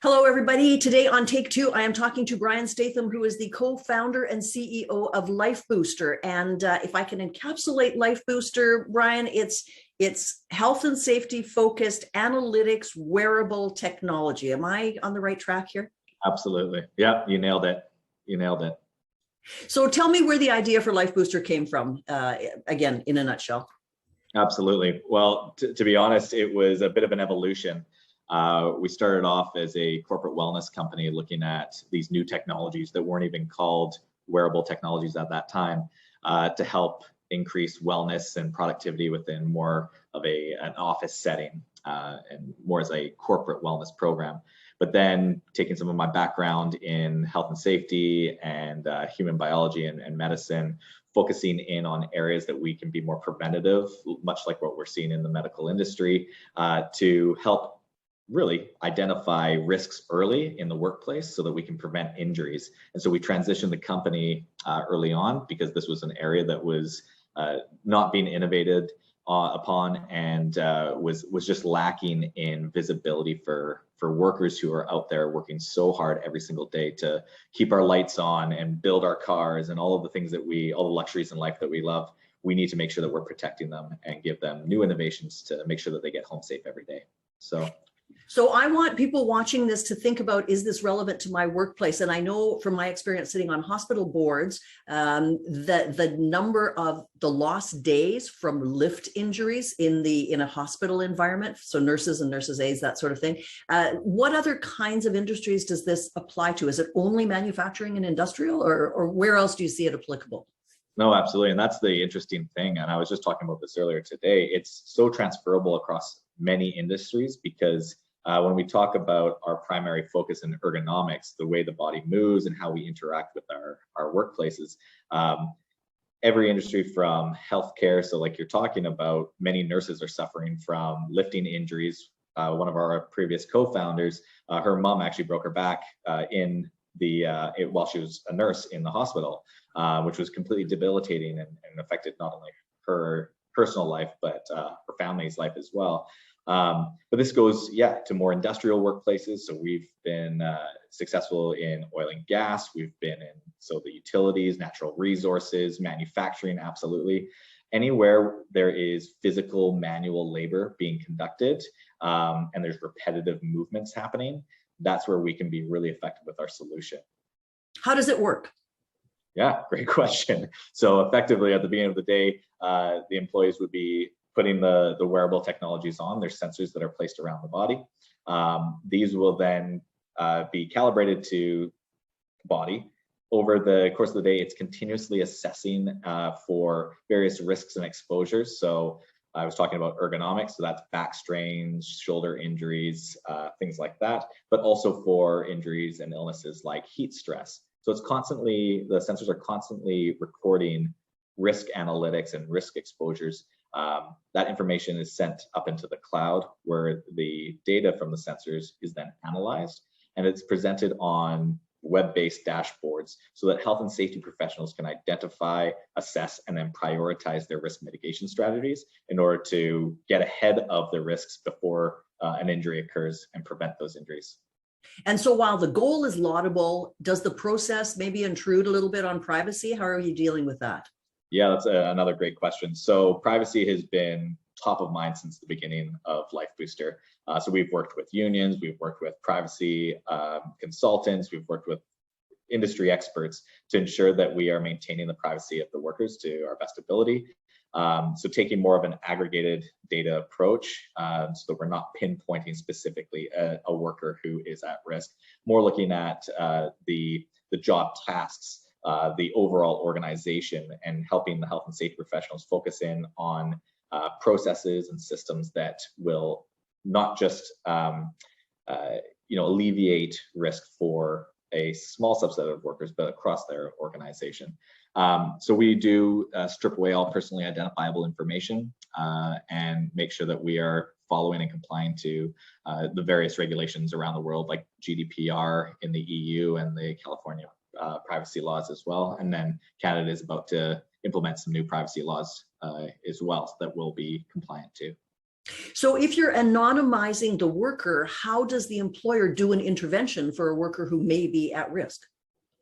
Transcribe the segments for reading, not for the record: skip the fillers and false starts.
Hello, everybody. Today on Take Two, I am talking to Bryan Statham, who is the co-founder and CEO of LifeBooster. And if I can encapsulate LifeBooster, Bryan, it's health and safety focused analytics wearable technology. Am I on the right track here? Absolutely. Yeah, you nailed it. You nailed it. So tell me where the idea for LifeBooster came from, again, in a nutshell. Absolutely. Well, to be honest, it was a bit of an evolution. We started off as a corporate wellness company looking at these new technologies that weren't even called wearable technologies at that time to help increase wellness and productivity within more of an office setting and more as a corporate wellness program. But then taking some of my background in health and safety and human biology and medicine, focusing in on areas that we can be more preventative, much like what we're seeing in the medical industry, to help really identify risks early in the workplace so that we can prevent injuries. And so we transitioned the company early on because this was an area that was not being innovated upon and was just lacking in visibility for workers who are out there working so hard every single day to keep our lights on and build our cars and all of the things that all the luxuries in life that we love. We need to make sure that we're protecting them and give them new innovations to make sure that they get home safe every day. So I want people watching this to think about, is this relevant to my workplace? And I know from my experience sitting on hospital boards, that the number of the lost days from lift injuries in a hospital environment, so nurses and nurses' aides, that sort of thing. What other kinds of industries does this apply to? Is it only manufacturing and industrial, or where else do you see it applicable? No, absolutely. And that's the interesting thing. And I was just talking about this earlier today. It's so transferable across many industries because when we talk about our primary focus in ergonomics, the way the body moves and how we interact with our workplaces, every industry from healthcare, so like you're talking about, many nurses are suffering from lifting injuries. One of our previous co-founders, her mom actually broke her back while she was a nurse in the hospital, which was completely debilitating and affected not only her personal life, but her family's life as well. But this goes, to more industrial workplaces. So we've been successful in oil and gas. We've been in the utilities, natural resources, manufacturing, absolutely. Anywhere there is physical manual labor being conducted and there's repetitive movements happening, that's where we can be really effective with our solution. How does it work? Yeah, great question. So effectively at the beginning of the day, the employees would be putting the wearable technologies on. There's sensors that are placed around the body. These will then be calibrated to the body. Over the course of the day, it's continuously assessing for various risks and exposures. So I was talking about ergonomics, so that's back strains, shoulder injuries, things like that, but also for injuries and illnesses like heat stress. So the sensors are constantly recording risk analytics and risk exposures. That information is sent up into the cloud where the data from the sensors is then analyzed, and it's presented on web-based dashboards so that health and safety professionals can identify, assess, and then prioritize their risk mitigation strategies in order to get ahead of the risks before an injury occurs and prevent those injuries. And so while the goal is laudable, does the process maybe intrude a little bit on privacy? How are you dealing with that? Yeah, that's another great question. So privacy has been top of mind since the beginning of LifeBooster. So we've worked with unions, we've worked with privacy consultants, we've worked with industry experts to ensure that we are maintaining the privacy of the workers to our best ability. So taking more of an aggregated data approach so that we're not pinpointing specifically a worker who is at risk, more looking at the job tasks, the overall organization, and helping the health and safety professionals focus in on processes and systems that will not just alleviate risk for a small subset of workers, but across their organization. So we do strip away all personally identifiable information and make sure that we are following and complying to the various regulations around the world, like GDPR in the EU and the California privacy laws as well. And then Canada is about to implement some new privacy laws as well that we'll be compliant to. So if you're anonymizing the worker, how does the employer do an intervention for a worker who may be at risk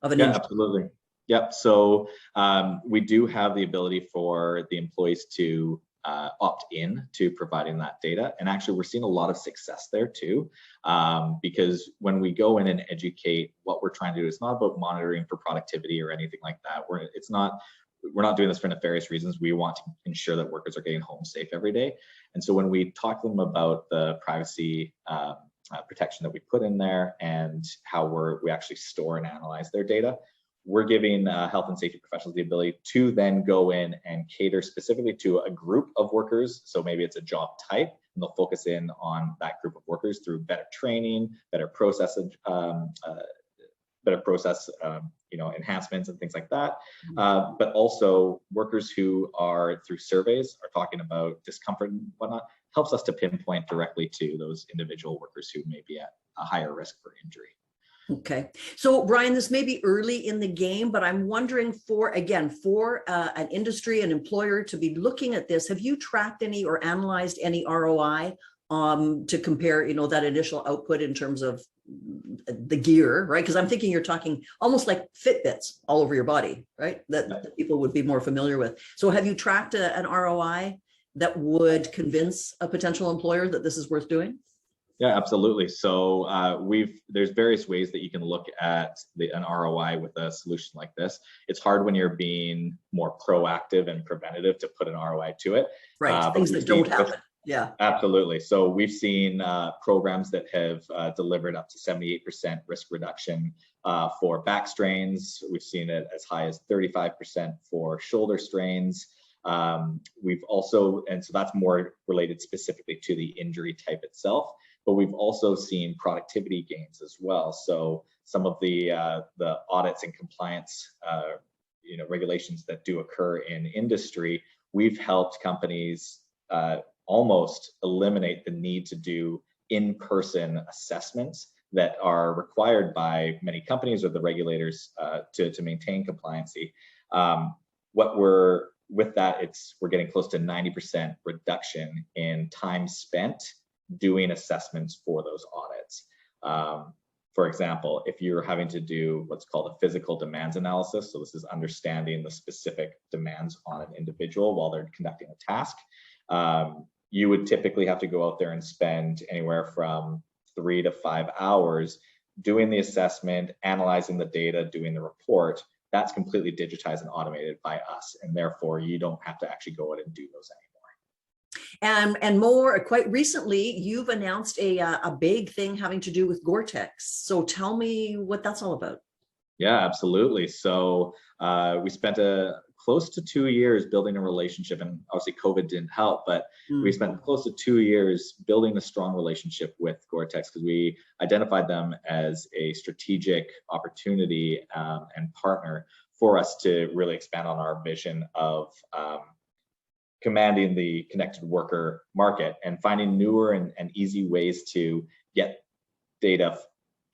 of an Yeah, injury? absolutely. Yep. So we do have the ability for the employees to opt in to providing that data. And actually, we're seeing a lot of success there too, because when we go in and educate, what we're trying to do, it's not about monitoring for productivity or anything like that. We're not doing this for nefarious reasons. We want to ensure that workers are getting home safe every day. And so when we talk to them about the privacy protection that we put in there and how we actually store and analyze their data, we're giving health and safety professionals the ability to then go in and cater specifically to a group of workers. So maybe it's a job type, and they'll focus in on that group of workers through better training, better process enhancements and things like that. But also workers who are through surveys are talking about discomfort and whatnot, helps us to pinpoint directly to those individual workers who may be at a higher risk for injury. Okay. So Bryan, this may be early in the game, but I'm wondering for an industry, an employer to be looking at this, have you tracked any or analyzed any ROI to compare, that initial output in terms of the gear, right? Because I'm thinking you're talking almost like Fitbits all over your body, right? That people would be more familiar with. So have you tracked an ROI that would convince a potential employer that this is worth doing? Yeah, absolutely. So there's various ways that you can look at an ROI with a solution like this. It's hard when you're being more proactive and preventative to put an ROI to it. Right, things that don't happen. Yeah, absolutely. So we've seen programs that have delivered up to 78% risk reduction for back strains. We've seen it as high as 35% for shoulder strains. We've also, and so that's more related specifically to the injury type itself, but we've also seen productivity gains as well. So some of the audits and compliance regulations that do occur in industry, we've helped companies almost eliminate the need to do in-person assessments that are required by many companies or the regulators to maintain compliancy. With that, we're getting close to 90% reduction in time spent doing assessments for those audits. For example, if you're having to do what's called a physical demands analysis, so this is understanding the specific demands on an individual while they're conducting a task, you would typically have to go out there and spend anywhere from 3 to 5 hours doing the assessment, analyzing the data, doing the report. That's completely digitized and automated by us, and therefore you don't have to actually go out and do those anymore. And more, quite recently, you've announced a big thing having to do with Gore-Tex. So tell me what that's all about. Yeah, absolutely. So we spent close to 2 years building a relationship, and obviously COVID didn't help, but we spent close to 2 years building a strong relationship with Gore-Tex because we identified them as a strategic opportunity and partner for us to really expand on our vision of commanding the connected worker market and finding newer and easy ways to get data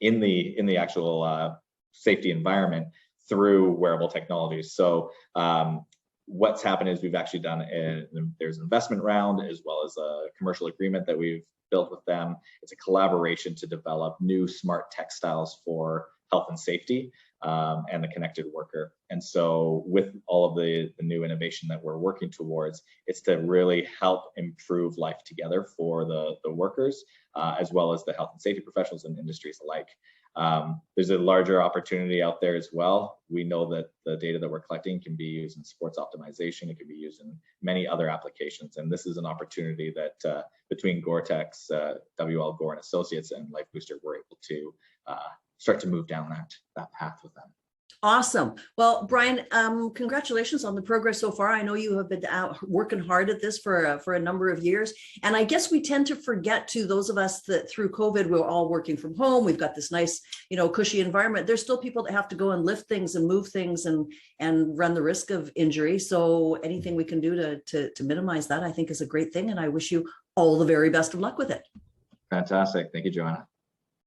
in the actual safety environment through wearable technologies. So what's happened is we've actually done there's an investment round as well as a commercial agreement that we've built with them. It's a collaboration to develop new smart textiles for health and safety and the connected worker. And so with all of the new innovation that we're working towards, it's to really help improve life together for the workers, as well as the health and safety professionals and industries alike. There's a larger opportunity out there as well. We know that the data that we're collecting can be used in sports optimization. It can be used in many other applications. And this is an opportunity that between Gore-Tex, WL Gore and Associates and LifeBooster, we're able to start to move down that path with them. Awesome. Well, Bryan, congratulations on the progress so far. I know you have been out working hard at this for a number of years. And I guess we tend to forget, to those of us that through COVID, we're all working from home. We've got this nice, cushy environment. There's still people that have to go and lift things and move things and run the risk of injury. So anything we can do to minimize that, I think, is a great thing. And I wish you all the very best of luck with it. Fantastic. Thank you, Joanna.